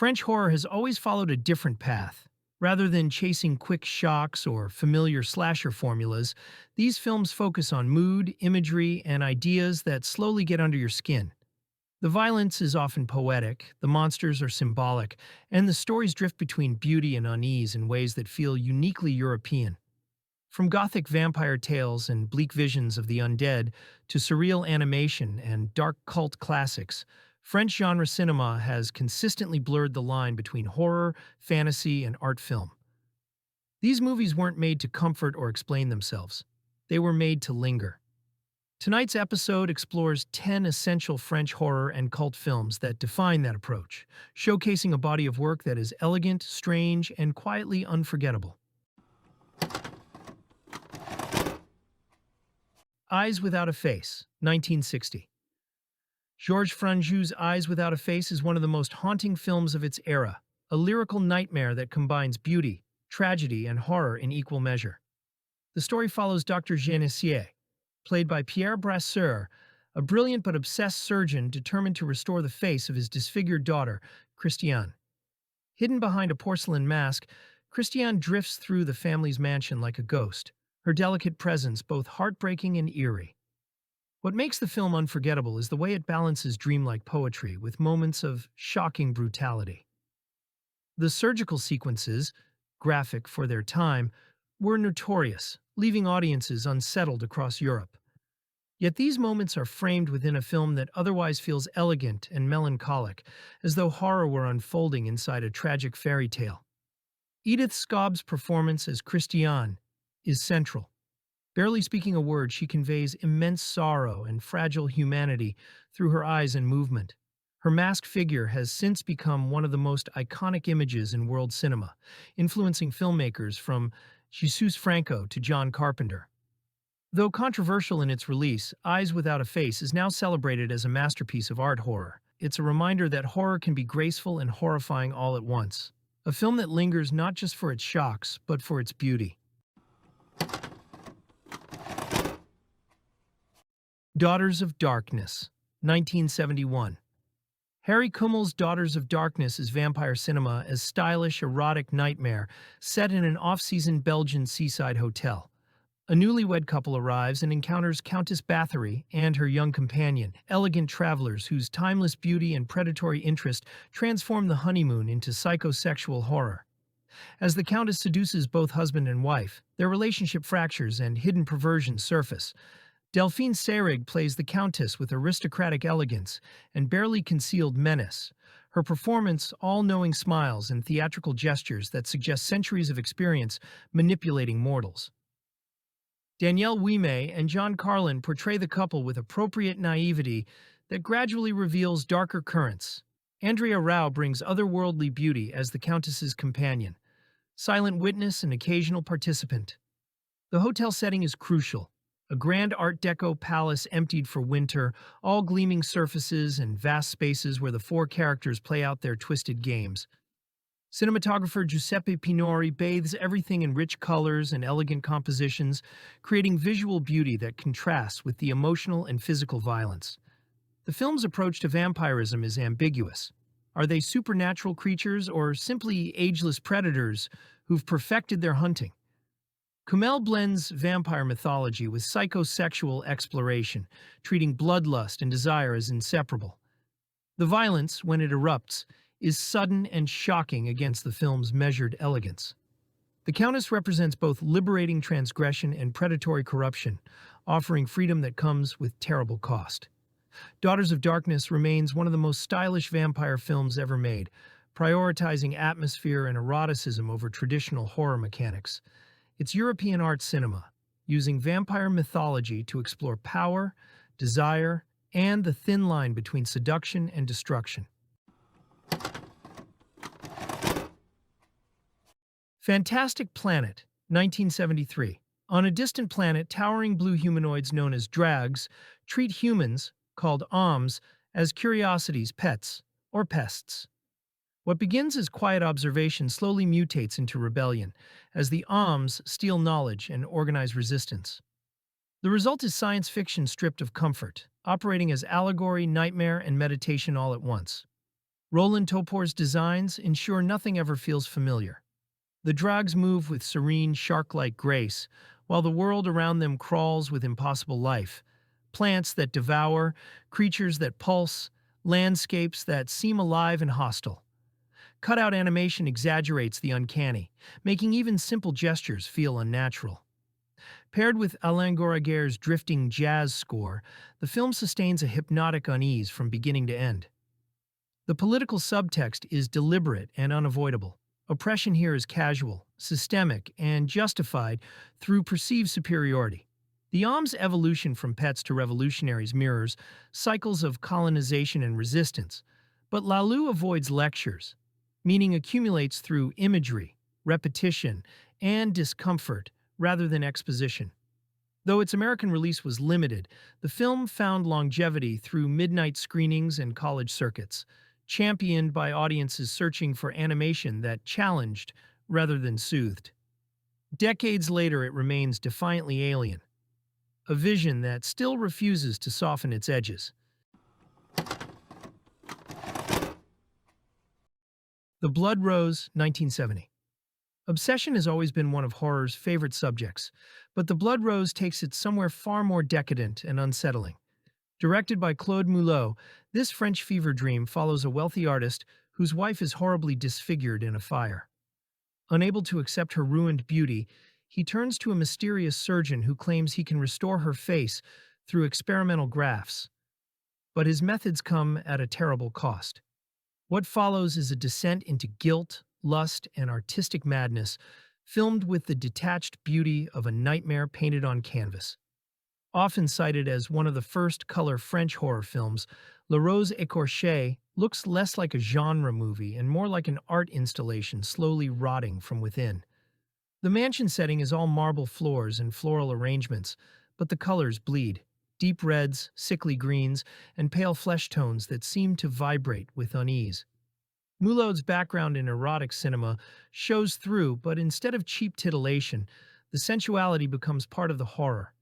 French horror has always followed a different path. Rather than chasing quick shocks or familiar slasher formulas, these films focus on mood, imagery, and ideas that slowly get under your skin. The violence is often poetic, the monsters are symbolic, and the stories drift between beauty and unease in ways that feel uniquely European. From Gothic vampire tales and bleak visions of the undead to surreal animation and dark cult classics, French genre cinema has consistently blurred the line between horror, fantasy, and art film. These movies weren't made to comfort or explain themselves. They were made to linger. Tonight's episode explores 10 essential French horror and cult films that define that approach, showcasing a body of work that is elegant, strange, and quietly unforgettable. Eyes Without a Face, 1960. Georges Franju's Eyes Without a Face is one of the most haunting films of its era, a lyrical nightmare that combines beauty, tragedy, and horror in equal measure. The story follows Dr. Génessier, played by Pierre Brasseur, a brilliant but obsessed surgeon determined to restore the face of his disfigured daughter, Christiane. Hidden behind a porcelain mask, Christiane drifts through the family's mansion like a ghost, her delicate presence both heartbreaking and eerie. What makes the film unforgettable is the way it balances dreamlike poetry with moments of shocking brutality. The surgical sequences, graphic for their time, were notorious, leaving audiences unsettled across Europe. Yet these moments are framed within a film that otherwise feels elegant and melancholic, as though horror were unfolding inside a tragic fairy tale. Edith Scobb's performance as Christiane is central. Barely speaking a word, she conveys immense sorrow and fragile humanity through her eyes and movement. Her masked figure has since become one of the most iconic images in world cinema, influencing filmmakers from Jesus Franco to John Carpenter. Though controversial in its release, Eyes Without a Face is now celebrated as a masterpiece of art horror. It's a reminder that horror can be graceful and horrifying all at once. A film that lingers not just for its shocks, but for its beauty. Daughters of Darkness, 1971. Harry Kummel's Daughters of Darkness is vampire cinema as stylish, erotic nightmare set in an off-season Belgian seaside hotel. A newlywed couple arrives and encounters Countess Bathory and her young companion, elegant travelers whose timeless beauty and predatory interest transform the honeymoon into psychosexual horror. As the Countess seduces both husband and wife, their relationship fractures and hidden perversions surface. Delphine Seyrig plays the Countess with aristocratic elegance and barely concealed menace, her performance all-knowing smiles and theatrical gestures that suggest centuries of experience manipulating mortals. Danielle Ouimet and John Carlin portray the couple with appropriate naivety that gradually reveals darker currents. Andrea Rao brings otherworldly beauty as the Countess's companion, silent witness and occasional participant. The hotel setting is crucial. A grand Art Deco palace emptied for winter, all gleaming surfaces and vast spaces where the four characters play out their twisted games. Cinematographer Giuseppe Pinori bathes everything in rich colors and elegant compositions, creating visual beauty that contrasts with the emotional and physical violence. The film's approach to vampirism is ambiguous. Are they supernatural creatures or simply ageless predators who've perfected their hunting? Kumail blends vampire mythology with psychosexual exploration, treating bloodlust and desire as inseparable. The violence, when it erupts, is sudden and shocking against the film's measured elegance. The Countess represents both liberating transgression and predatory corruption, offering freedom that comes with terrible cost. Daughters of Darkness remains one of the most stylish vampire films ever made, prioritizing atmosphere and eroticism over traditional horror mechanics. It's European art cinema, using vampire mythology to explore power, desire, and the thin line between seduction and destruction. Fantastic Planet, 1973. On a distant planet, towering blue humanoids known as drags treat humans, called Oms, as curiosities, pets, or pests. What begins as quiet observation slowly mutates into rebellion, as the Oms steal knowledge and organize resistance. The result is science fiction stripped of comfort, operating as allegory, nightmare, and meditation all at once. Roland Topor's designs ensure nothing ever feels familiar. The drags move with serene, shark-like grace, while the world around them crawls with impossible life. Plants that devour, creatures that pulse, landscapes that seem alive and hostile. Cutout animation exaggerates the uncanny, making even simple gestures feel unnatural. Paired with Alain Goraguer's drifting jazz score, the film sustains a hypnotic unease from beginning to end. The political subtext is deliberate and unavoidable. Oppression here is casual, systemic, and justified through perceived superiority. The Om's evolution from pets to revolutionaries mirrors cycles of colonization and resistance, but Lalu avoids lectures. Meaning accumulates through imagery, repetition, and discomfort rather than exposition. Though its American release was limited, the film found longevity through midnight screenings and college circuits, championed by audiences searching for animation that challenged rather than soothed. Decades later, it remains defiantly alien, a vision that still refuses to soften its edges. The Blood Rose, 1970. Obsession has always been one of horror's favorite subjects, but The Blood Rose takes it somewhere far more decadent and unsettling. Directed by Claude Mulot, this French fever dream follows a wealthy artist whose wife is horribly disfigured in a fire. Unable to accept her ruined beauty, he turns to a mysterious surgeon who claims he can restore her face through experimental grafts. But his methods come at a terrible cost. What follows is a descent into guilt, lust, and artistic madness, filmed with the detached beauty of a nightmare painted on canvas. Often cited as one of the first color French horror films, La Rose Écorchée looks less like a genre movie and more like an art installation slowly rotting from within. The mansion setting is all marble floors and floral arrangements, but the colors bleed. Deep reds, sickly greens, and pale flesh tones that seem to vibrate with unease. Mulot's background in erotic cinema shows through, but instead of cheap titillation, the sensuality becomes part of the horror.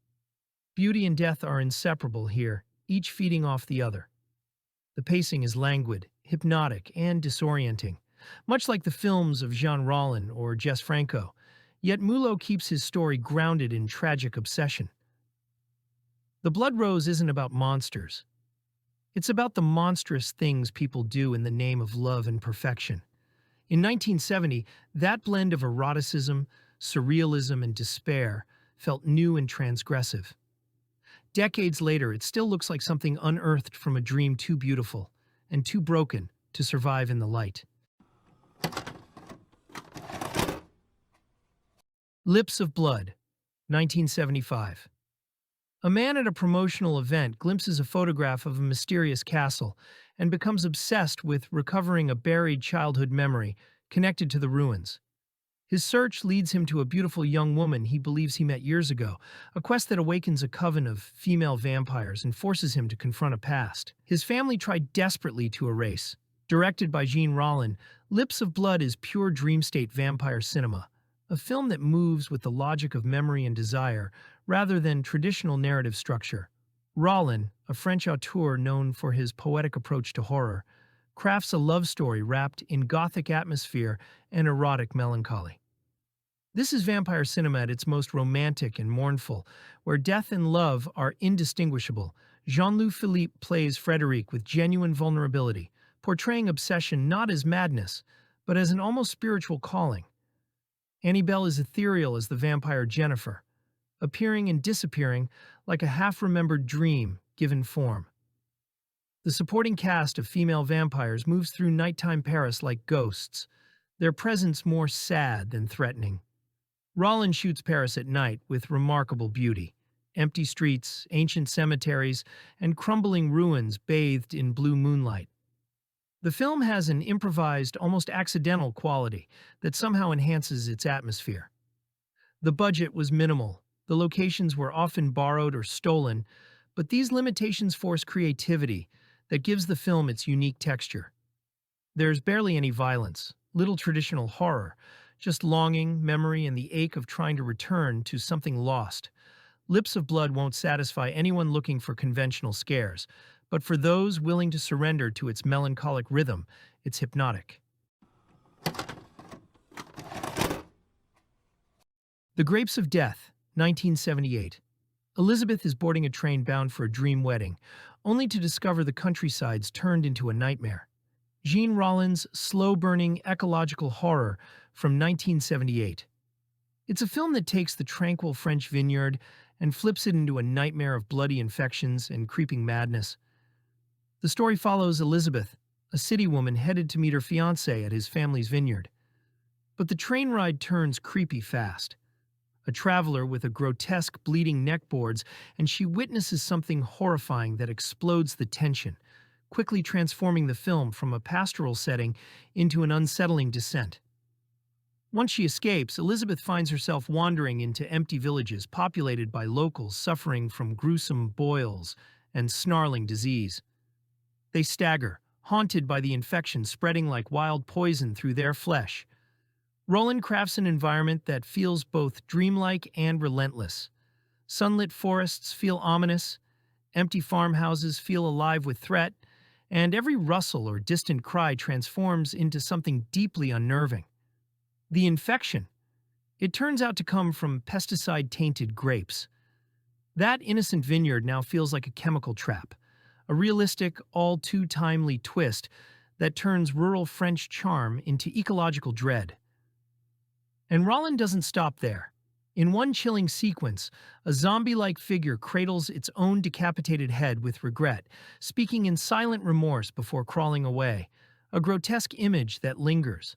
Beauty and death are inseparable here, each feeding off the other. The pacing is languid, hypnotic, and disorienting, much like the films of Jean Rollin or Jess Franco, yet Mulot keeps his story grounded in tragic obsession. The Blood Rose isn't about monsters. It's about the monstrous things people do in the name of love and perfection. In 1970, that blend of eroticism, surrealism, and despair felt new and transgressive. Decades later, it still looks like something unearthed from a dream too beautiful and too broken to survive in the light. Lips of Blood, 1975. A man at a promotional event glimpses a photograph of a mysterious castle and becomes obsessed with recovering a buried childhood memory connected to the ruins. His search leads him to a beautiful young woman he believes he met years ago, a quest that awakens a coven of female vampires and forces him to confront a past his family tried desperately to erase. Directed by Jean Rollin, Lips of Blood is pure dream state vampire cinema, a film that moves with the logic of memory and desire rather than traditional narrative structure. Rollin, a French auteur known for his poetic approach to horror, crafts a love story wrapped in Gothic atmosphere and erotic melancholy. This is vampire cinema at its most romantic and mournful, where death and love are indistinguishable. Jean-Louis Philippe plays Frédéric with genuine vulnerability, portraying obsession not as madness, but as an almost spiritual calling. Annabelle is ethereal as the vampire Jennifer, appearing and disappearing like a half-remembered dream given form. The supporting cast of female vampires moves through nighttime Paris like ghosts, their presence more sad than threatening. Rollin shoots Paris at night with remarkable beauty. Empty streets, ancient cemeteries, and crumbling ruins bathed in blue moonlight. The film has an improvised, almost accidental quality that somehow enhances its atmosphere. The budget was minimal, the locations were often borrowed or stolen, but these limitations force creativity that gives the film its unique texture. There's barely any violence, little traditional horror, just longing, memory, and the ache of trying to return to something lost. Lips of Blood won't satisfy anyone looking for conventional scares, but for those willing to surrender to its melancholic rhythm, It's hypnotic. The Grapes of Death, 1978. Elizabeth is boarding a train bound for a dream wedding, only to discover the countryside's turned into a nightmare. Jean Rollin's slow-burning ecological horror from 1978. It's a film that takes the tranquil French vineyard and flips it into a nightmare of bloody infections and creeping madness. The story follows Elizabeth, a city woman headed to meet her fiancé at his family's vineyard. But the train ride turns creepy fast. A traveler with a grotesque bleeding neckboards, and she witnesses something horrifying that explodes the tension, quickly transforming the film from a pastoral setting into an unsettling descent. Once she escapes, Elizabeth finds herself wandering into empty villages populated by locals suffering from gruesome boils and snarling disease. They stagger, haunted by the infection spreading like wild poison through their flesh. Rollin crafts an environment that feels both dreamlike and relentless. Sunlit forests feel ominous, empty farmhouses feel alive with threat, and every rustle or distant cry transforms into something deeply unnerving. The infection. It turns out to come from pesticide-tainted grapes. That innocent vineyard now feels like a chemical trap, a realistic, all-too-timely twist that turns rural French charm into ecological dread. And Rollin doesn't stop there. In one chilling sequence, a zombie-like figure cradles its own decapitated head with regret, speaking in silent remorse before crawling away, a grotesque image that lingers.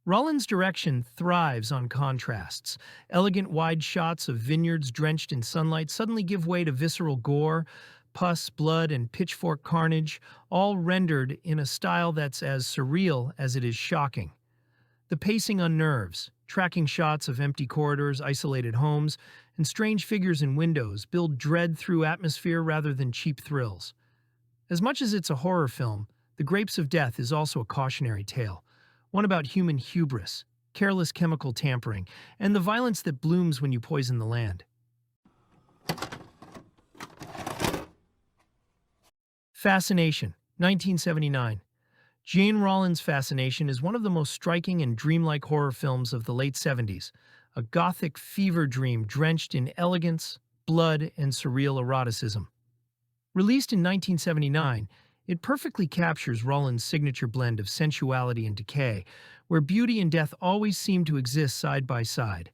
Rollin's direction thrives on contrasts. Elegant wide shots of vineyards drenched in sunlight suddenly give way to visceral gore, pus, blood, and pitchfork carnage, all rendered in a style that's as surreal as it is shocking. The pacing unnerves. Tracking shots of empty corridors, isolated homes, and strange figures in windows build dread through atmosphere rather than cheap thrills. As much as it's a horror film, The Grapes of Death is also a cautionary tale, one about human hubris, careless chemical tampering, and the violence that blooms when you poison the land. Fascination, 1979. Jean Rollin's Fascination is one of the most striking and dreamlike horror films of the late 70s, a Gothic fever dream drenched in elegance, blood, and surreal eroticism. Released in 1979, it perfectly captures Rollin's signature blend of sensuality and decay, where beauty and death always seem to exist side by side.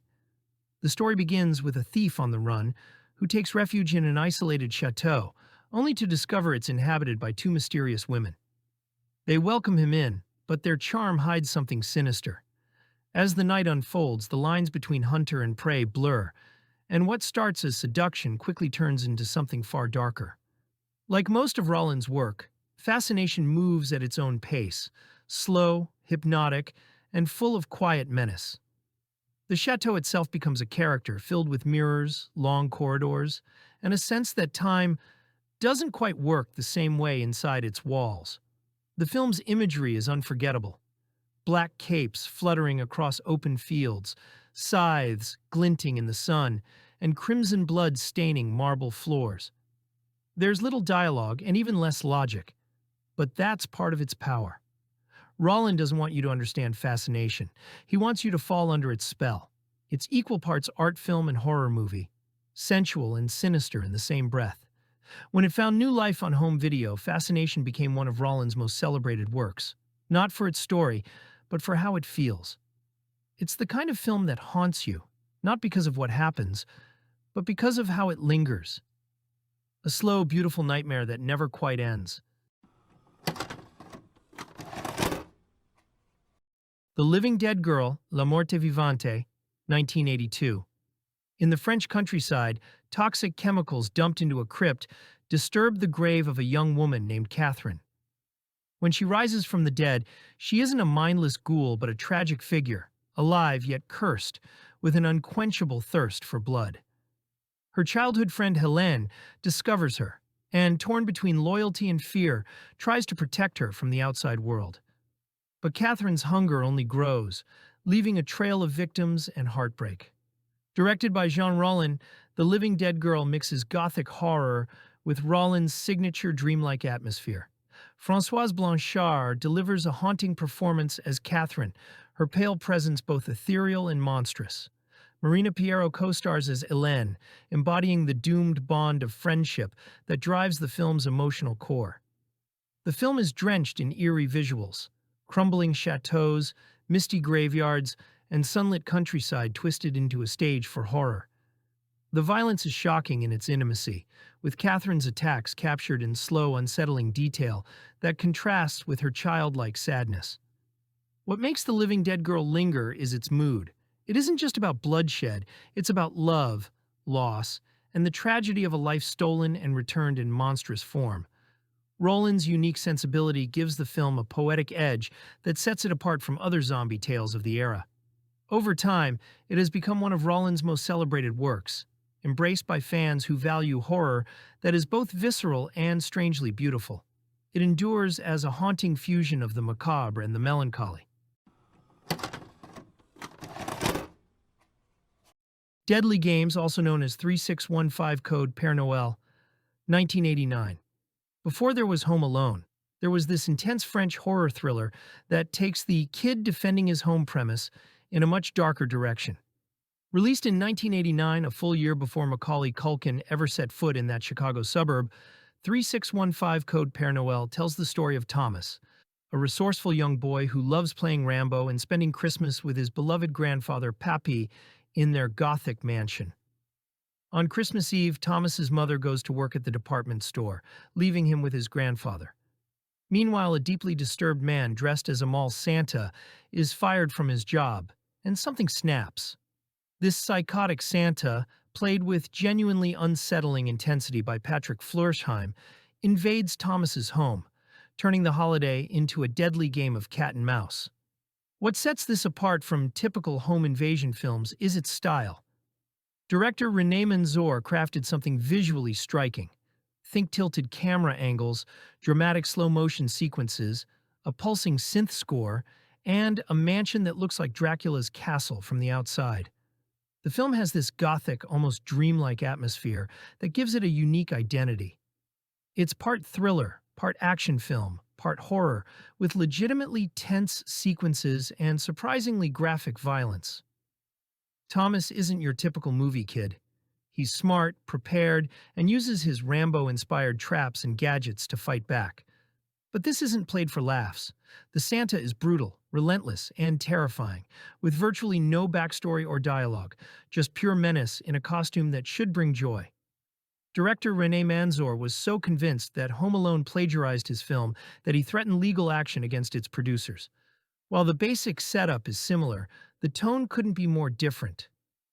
The story begins with a thief on the run who takes refuge in an isolated chateau, only to discover it's inhabited by two mysterious women. They welcome him in, but their charm hides something sinister. As the night unfolds, the lines between hunter and prey blur, and what starts as seduction quickly turns into something far darker. Like most of Rollin's work, Fascination moves at its own pace, slow, hypnotic, and full of quiet menace. The chateau itself becomes a character filled with mirrors, long corridors, and a sense that time doesn't quite work the same way inside its walls. The film's imagery is unforgettable. Black capes fluttering across open fields, scythes glinting in the sun, and crimson blood staining marble floors. There's little dialogue and even less logic, but that's part of its power. Rollin doesn't want you to understand Fascination. He wants you to fall under its spell. It's equal parts art film and horror movie, sensual and sinister in the same breath. When it found new life on home video, Fascination became one of Rollin's most celebrated works, not for its story, but for how it feels. It's the kind of film that haunts you, not because of what happens, but because of how it lingers. A slow, beautiful nightmare that never quite ends. The Living Dead Girl, La Morte Vivante, 1982. In the French countryside, toxic chemicals dumped into a crypt disturb the grave of a young woman named Catherine. When she rises from the dead, she isn't a mindless ghoul but a tragic figure, alive yet cursed, with an unquenchable thirst for blood. Her childhood friend Helene discovers her, and, torn between loyalty and fear, tries to protect her from the outside world. But Catherine's hunger only grows, leaving a trail of victims and heartbreak. Directed by Jean Rollin, The Living Dead Girl mixes Gothic horror with Rollin's signature dreamlike atmosphere. Françoise Blanchard delivers a haunting performance as Catherine, her pale presence both ethereal and monstrous. Marina Piero co-stars as Hélène, embodying the doomed bond of friendship that drives the film's emotional core. The film is drenched in eerie visuals, crumbling chateaux, misty graveyards, and sunlit countryside twisted into a stage for horror. The violence is shocking in its intimacy, with Catherine's attacks captured in slow, unsettling detail that contrasts with her childlike sadness. What makes The Living Dead Girl linger is its mood. It isn't just about bloodshed, it's about love, loss, and the tragedy of a life stolen and returned in monstrous form. Rollin's unique sensibility gives the film a poetic edge that sets it apart from other zombie tales of the era. Over time, it has become one of Rollin's most celebrated works, embraced by fans who value horror that is both visceral and strangely beautiful. It endures as a haunting fusion of the macabre and the melancholy. Deadly Games, also known as 3615 Code Père Noël, 1989. Before there was Home Alone, there was this intense French horror thriller that takes the kid defending his home premise in a much darker direction. Released in 1989, a full year before Macaulay Culkin ever set foot in that Chicago suburb, 3615 Code Père Noël tells the story of Thomas, a resourceful young boy who loves playing Rambo and spending Christmas with his beloved grandfather Pappy in their Gothic mansion. On Christmas Eve, Thomas's mother goes to work at the department store, leaving him with his grandfather. Meanwhile, a deeply disturbed man dressed as a mall Santa is fired from his job, and something snaps. This psychotic Santa, played with genuinely unsettling intensity by Patrick Flersheim, invades Thomas's home, turning the holiday into a deadly game of cat and mouse. What sets this apart from typical home invasion films is its style. Director René Manzor crafted something visually striking. Think tilted camera angles, dramatic slow-motion sequences, a pulsing synth score, and a mansion that looks like Dracula's castle from the outside. The film has this gothic, almost dreamlike atmosphere that gives it a unique identity. It's part thriller, part action film, part horror, with legitimately tense sequences and surprisingly graphic violence. Thomas isn't your typical movie kid. He's smart, prepared, and uses his Rambo-inspired traps and gadgets to fight back. But this isn't played for laughs. The Santa is brutal, relentless, and terrifying, with virtually no backstory or dialogue, just pure menace in a costume that should bring joy. Director René Manzor was so convinced that Home Alone plagiarized his film that he threatened legal action against its producers. While the basic setup is similar, the tone couldn't be more different.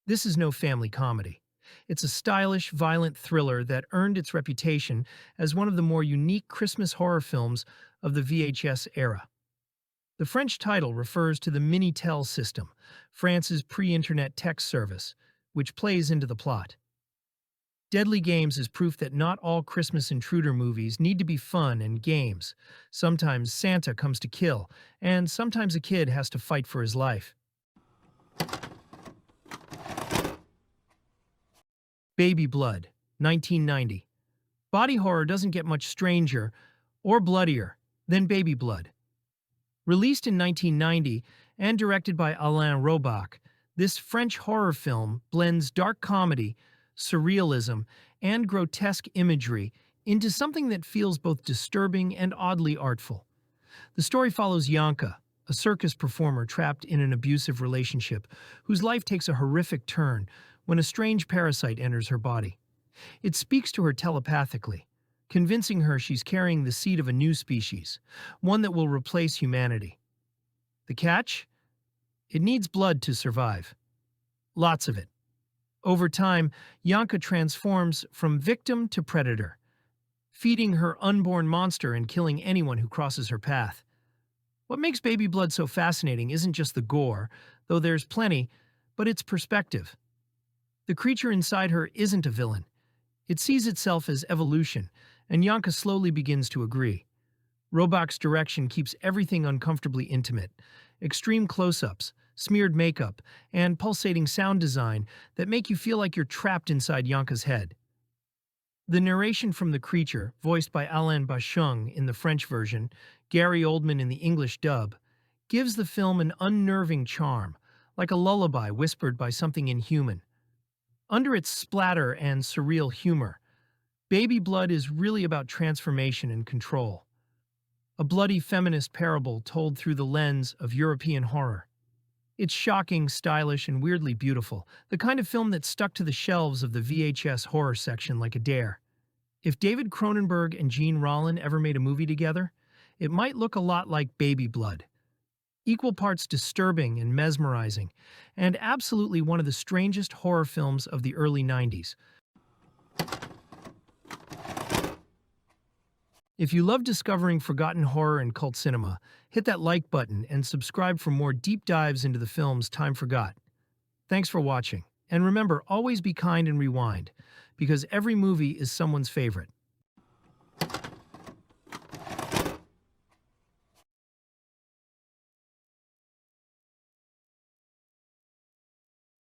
This is no family comedy. It's a stylish, violent thriller that earned its reputation as one of the more unique Christmas horror films of the VHS era. The French title refers to the Minitel system, France's pre-internet text service, which plays into the plot. Deadly Games is proof that not all Christmas intruder movies need to be fun and games. Sometimes Santa comes to kill, and sometimes a kid has to fight for his life. Baby Blood, 1990. Body horror doesn't get much stranger or bloodier than Baby Blood. Released in 1990 and directed by Alain Robach, this French horror film blends dark comedy, surrealism, and grotesque imagery into something that feels both disturbing and oddly artful. The story follows Yanka, a circus performer trapped in an abusive relationship, whose life takes a horrific turn when a strange parasite enters her body. It speaks to her telepathically, convincing her she's carrying the seed of a new species, one that will replace humanity. The catch? It needs blood to survive. Lots of it. Over time, Yanka transforms from victim to predator, feeding her unborn monster and killing anyone who crosses her path. What makes Baby Blood so fascinating isn't just the gore, though there's plenty, but its perspective. The creature inside her isn't a villain. It sees itself as evolution, and Yanka slowly begins to agree. Robach's direction keeps everything uncomfortably intimate. Extreme close-ups, smeared makeup, and pulsating sound design that make you feel like you're trapped inside Yanka's head. The narration from the creature, voiced by Alain Bachung in the French version, Gary Oldman in the English dub, gives the film an unnerving charm, like a lullaby whispered by something inhuman. Under its splatter and surreal humor, Baby Blood is really about transformation and control. A bloody feminist parable told through the lens of European horror. It's shocking, stylish, and weirdly beautiful, the kind of film that stuck to the shelves of the VHS horror section like a dare. If David Cronenberg and Gene Rollin ever made a movie together, it might look a lot like Baby Blood. Equal parts disturbing and mesmerizing, and absolutely one of the strangest horror films of the early 90s. If you love discovering forgotten horror and cult cinema, hit that like button and subscribe for more deep dives into the films time forgot. Thanks for watching, and remember, always be kind and rewind, because every movie is someone's favorite.